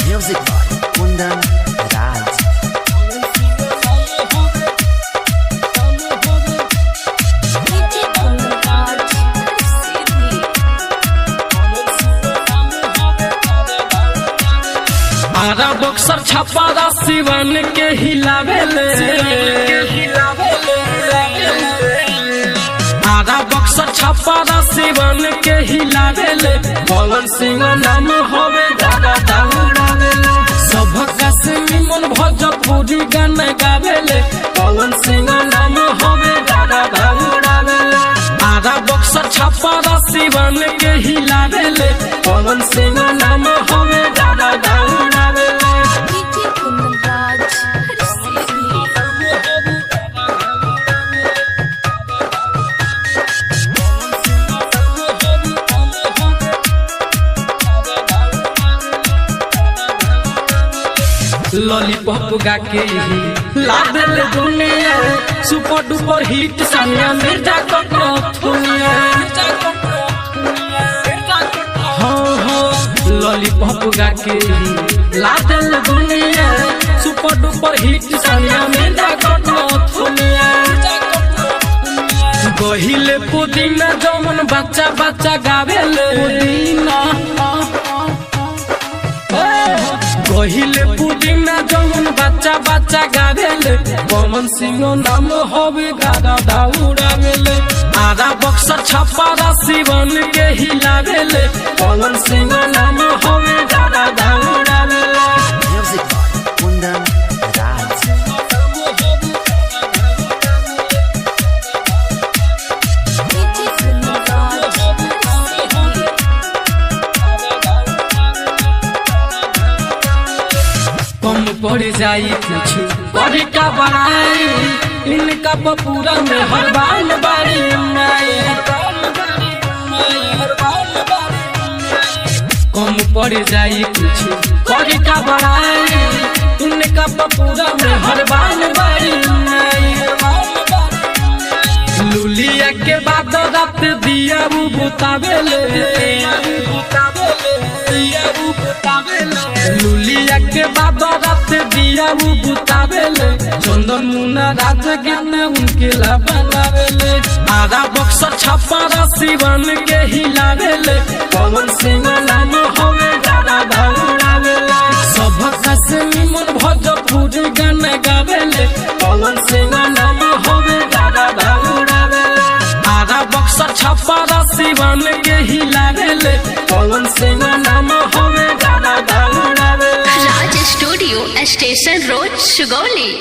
Music by Kundan Raj. Ara Buxar छपारा सिवन के हिलावेले, आरा बक्सर छपारा सिवन के हिलावेले। पवन सिंह नाम होवे दादा दौड़ावेले, सबका से निमन भोजपुरी गाना गावेले। पवन सिंह नाम होवे दादा दौड़ावेले, आरा बक्सर छपारा सिवन के हिलावेले। पवन सिंह नाम होवे दादा दौड़ावेले। लॉलीपॉप गा के ही ला दिल दुनिया, super duper hit Sania Mirza को दुनिया। हाँ हाँ लॉलीपॉप गा के ही ला दिल दुनिया, super duper hit Sania Mirza को दुनिया। गहिले पुदीना जमन बच्चा बच्चा गावेले, पुदीना गहिले पुदीना जमन बच्चा बच्चा गावेले। पवन सिंह नाम होवे दादा दौड़ावेले, आरा बक्सर छपारा सिवन के हिलावेले। पवन सिंह नाम होवे दादा दौड़ावेले। Music by Kundan Raj. कम पड़ जाई कुछ बड़ी का बड़ाई, इनका पूरा में हर बाल बारी कम पड़ जाई कुछ बड़ी का बड़ाई, इनका पूरा में हर बाल बारी। लुलिया के बाद रात दिया वो बुतावेले, लुलिया के बाद रात दिया वो बुतावेले। चंदन मुन्ना राज गिरने उनके ला बनावेले, आरा बक्सर छपारा सिवन के हिलावेले। पवन सिंह नाम होवे दादा दौड़ावेले, सबका से निमन भोजपुरी गाना गावेले। पवन सिंह नाम होवे दादा दौड़ावेले, आरा बक्सर छपारा सिवन के हिलावेले। पवन सिंह नाम होवे दादा दौड़ावेले। राज स्टूडियो स्टेशन रोड सुगौली।